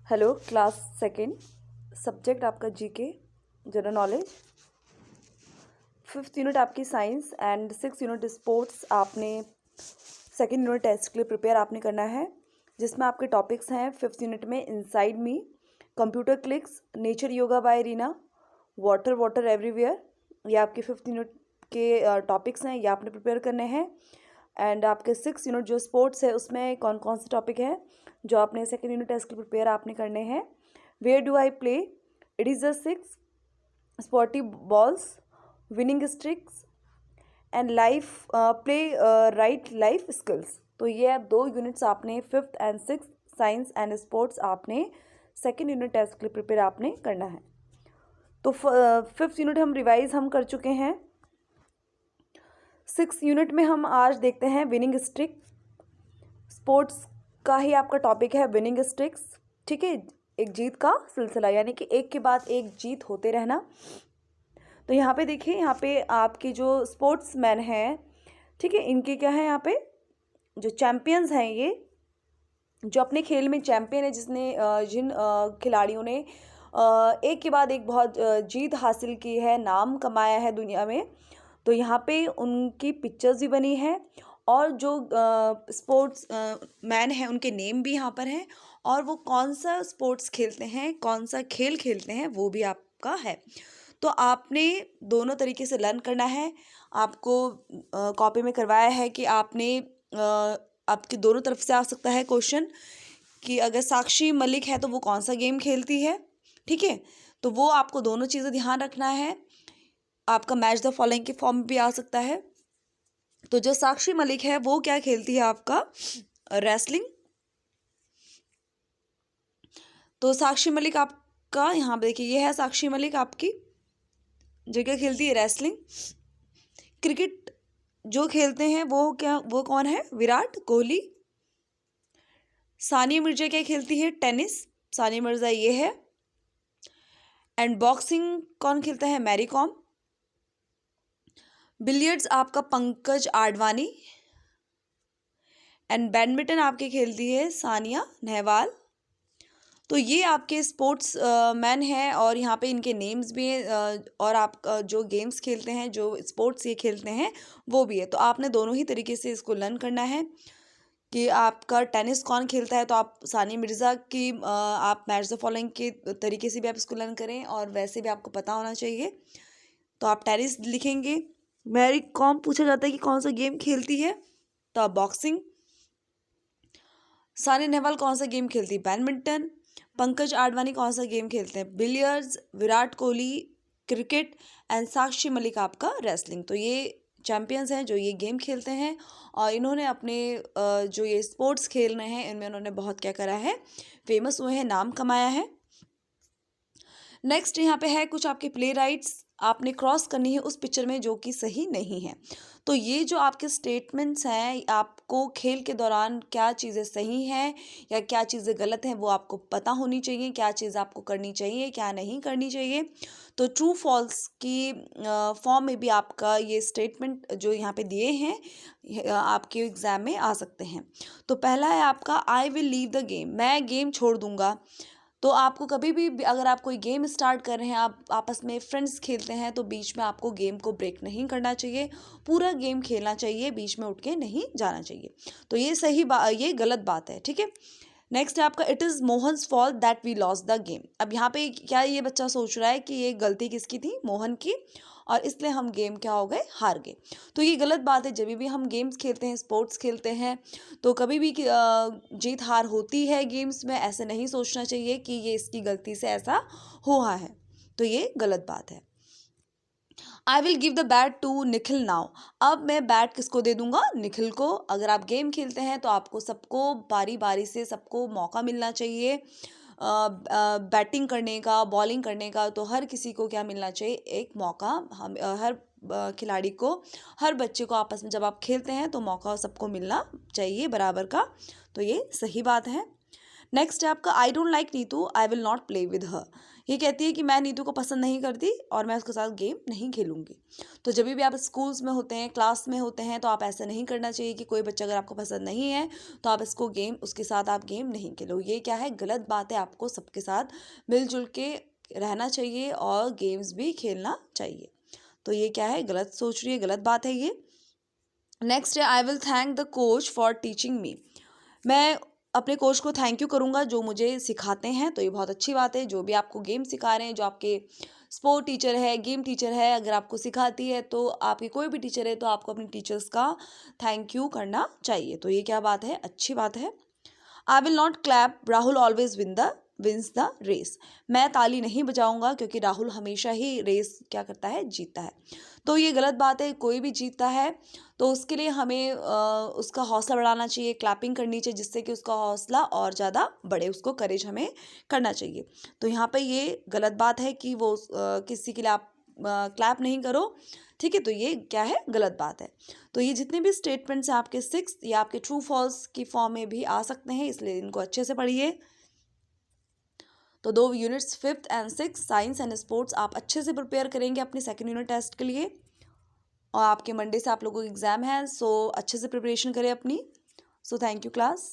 Hello class second, subject आपका GK general knowledge, fifth unit आपकी science and six unit sports. आपने second unit test के लिए prepare आपने करना है, जिसमें आपके टॉपिक्स हैं फिफ्थ यूनिट में inside me, computer clicks, nature yoga by Reena, water water everywhere. ये आपके फिफ्थ यूनिट के टॉपिक्स हैं, ये आपने प्रिपेयर करने हैं। एंड आपके सिक्स यूनिट जो स्पोर्ट्स है उसमें कौन कौन से टॉपिक है जो आपने सेकेंड यूनिट टेस्ट के लिए प्रिपेयर आपने करने हैं। Where do I play, it is the six, spotty balls, winning streaks and life play right life skills. तो ये अब दो यूनिट्स आपने fifth and six science and sports आपने सेकेंड यूनिट टेस्ट के लिए प्रिपेयर आपने करना है। तो फिफ्थ यूनिट हम रिवाइज हम कर चुके हैं। सिक्स यूनिट में हम आज देखते हैं विनिंग स्ट्रिक। स्पोर्ट्स का ही आपका टॉपिक है विनिंग स्ट्रिक्स, ठीक है, एक जीत का सिलसिला, यानी कि एक के बाद एक जीत होते रहना। तो यहाँ पे देखिए, यहाँ पे आपके जो स्पोर्ट्स मैन हैं, ठीक है, इनके क्या है, यहाँ पे जो चैम्पियंस हैं, ये जो अपने खेल में चैम्पियन है, जिसने जिन खिलाड़ियों ने एक के बाद एक बहुत जीत हासिल की है, नाम कमाया है दुनिया में, तो यहाँ पे उनकी पिक्चर्स भी बनी है और जो स्पोर्ट्स मैन हैं उनके नेम भी यहाँ पर हैं, और वो कौन सा स्पोर्ट्स खेलते हैं, कौन सा खेल खेलते हैं, वो भी आपका है। तो आपने दोनों तरीके से लर्न करना है। आपको कॉपी में करवाया है कि आपने आपकी दोनों तरफ से आ सकता है क्वेश्चन कि अगर साक्षी मलिक है तो वो कौन सा गेम खेलती है, ठीक है। तो वो आपको दोनों चीज़ें ध्यान रखना है। आपका मैच द फॉलोइंग के फॉर्म में भी आ सकता है। तो जो साक्षी मलिक है वो क्या खेलती है, आपका रेसलिंग। तो साक्षी मलिक आपका यहाँ पे देखिए, ये है साक्षी मलिक आपकी, जो क्या खेलती है, रेसलिंग। क्रिकेट जो खेलते हैं वो कौन है, विराट कोहली। सानिया मिर्जा क्या खेलती है, टेनिस, सानिया मिर्जा ये है। एंड बॉक्सिंग कौन खेलता है, मैरी कॉम। बिलियर्ड्स आपका पंकज आडवाणी। एंड बैडमिंटन आपके खेलती है सानिया नेहवाल। तो ये आपके स्पोर्ट्स मैन हैं और यहाँ पे इनके नेम्स भी हैं, और आप जो गेम्स खेलते हैं, जो स्पोर्ट्स ये खेलते हैं, वो भी है। तो आपने दोनों ही तरीके से इसको लर्न करना है कि आपका टेनिस कौन खेलता है, तो आप सानिया मिर्ज़ा की आप मैच द फॉलोइंग के तरीके से भी आप इसको लर्न करें, और वैसे भी आपको पता होना चाहिए। तो आप टेनिस लिखेंगे। मैरी कॉम पूछा जाता है कि कौन सा गेम खेलती है, तो आप बॉक्सिंग। सानिया नेहवाल कौन सा गेम खेलती है, बैडमिंटन। पंकज आडवाणी कौन सा गेम खेलते हैं, billiards. Virat Kohli cricket and Sakshi Malik आपका रेसलिंग। तो ये चैम्पियंस हैं जो ये गेम खेलते हैं, और इन्होंने अपने जो ये स्पोर्ट्स खेल रहे हैं इनमें उन्होंने बहुत क्या करा है, फेमस हुए हैं, नाम कमाया है। नेक्स्ट यहाँ पे है कुछ आपके प्ले राइट्स आपने क्रॉस करनी है उस पिक्चर में जो कि सही नहीं है। तो ये जो आपके स्टेटमेंट्स हैं, आपको खेल के दौरान क्या चीज़ें सही हैं या क्या चीज़ें गलत हैं वो आपको पता होनी चाहिए, क्या चीज़ आपको करनी चाहिए, क्या नहीं करनी चाहिए। तो ट्रू फॉल्स की फॉर्म में भी आपका ये स्टेटमेंट जो यहाँ पे दिए हैं आपके एग्ज़ाम में आ सकते हैं। तो पहला है आपका, I will leave the game, मैं गेम छोड़ दूंगा। तो आपको कभी भी अगर आप कोई गेम स्टार्ट कर रहे हैं, आप आपस में फ्रेंड्स खेलते हैं, तो बीच में आपको गेम को ब्रेक नहीं करना चाहिए, पूरा गेम खेलना चाहिए, बीच में उठ के नहीं जाना चाहिए। तो ये गलत बात है, ठीक है। नेक्स्ट है आपका, it is Mohan's fault that we loss the game. अब यहाँ पे क्या ये बच्चा सोच रहा है कि ये गलती किसकी थी, मोहन की, और इसलिए हम गेम क्या हो गए, हार गए। तो ये गलत बात है। जब भी हम गेम्स खेलते हैं, स्पोर्ट्स खेलते हैं, तो कभी भी जीत हार होती है गेम्स में, ऐसे नहीं सोचना चाहिए कि ये इसकी गलती से ऐसा हुआ है। तो ये गलत बात है। I will give the bat to Nikhil now, अब मैं बैट किसको दे दूंगा, निखिल को। अगर आप गेम खेलते हैं तो आपको सबको बारी बारी से सबको मौका मिलना चाहिए बैटिंग करने का, बॉलिंग करने का। तो हर किसी को क्या मिलना चाहिए, एक मौका। हम हर खिलाड़ी को, हर बच्चे को आपस में जब आप खेलते हैं तो मौका सबको मिलना चाहिए बराबर का। तो ये सही बात है। नेक्स्ट है आपका I don't like Neetu, I will not play with her. ये कहती है कि मैं नीतू को पसंद नहीं करती और मैं उसके साथ गेम नहीं खेलूंगी। तो जब भी आप स्कूल्स में होते हैं, क्लास में होते हैं, तो आप ऐसा नहीं करना चाहिए कि कोई बच्चा अगर आपको पसंद नहीं है तो आप उसके साथ आप गेम नहीं खेलो। ये क्या है, गलत बात है। आपको सबके साथ मिलजुल के रहना चाहिए और गेम्स भी खेलना चाहिए। तो ये क्या है, गलत सोच रही है, गलत बात है ये। नेक्स्ट है I will thank the coach for teaching me. मैं अपने कोच को थैंक यू करूँगा जो मुझे सिखाते हैं। तो ये बहुत अच्छी बात है। जो भी आपको गेम सिखा रहे हैं, जो आपके स्पोर्ट टीचर है, गेम टीचर है, अगर आपको सिखाती है तो आपकी कोई भी टीचर है तो आपको अपनी टीचर्स का थैंक यू करना चाहिए। तो ये क्या बात है, अच्छी बात है। I will not clap, Rahul always wins the race. मैं ताली नहीं बजाऊंगा क्योंकि राहुल हमेशा ही रेस क्या करता है, जीतता है। तो ये गलत बात है। कोई भी जीतता है तो उसके लिए हमें उसका हौसला बढ़ाना चाहिए, क्लैपिंग करनी चाहिए, जिससे कि उसका हौसला और ज़्यादा बढ़े, उसको करेज हमें करना चाहिए। तो यहाँ पे ये गलत बात है कि वो किसी के लिए आप क्लैप नहीं करो, ठीक है। तो ये क्या है, गलत बात है। तो ये जितने भी स्टेटमेंट्स हैं आपके सिक्स या आपके ट्रू फॉल्स की फॉर्म में भी आ सकते हैं, इसलिए इनको अच्छे से पढ़िए। तो 2 units 5th and 6th science and sports आप अच्छे से प्रिपेयर करेंगे अपनी सेकंड यूनिट टेस्ट के लिए। और आपके मंडे से आप लोगों को एग्ज़ाम है, सो अच्छे से प्रिपरेशन करें अपनी। So thank you class.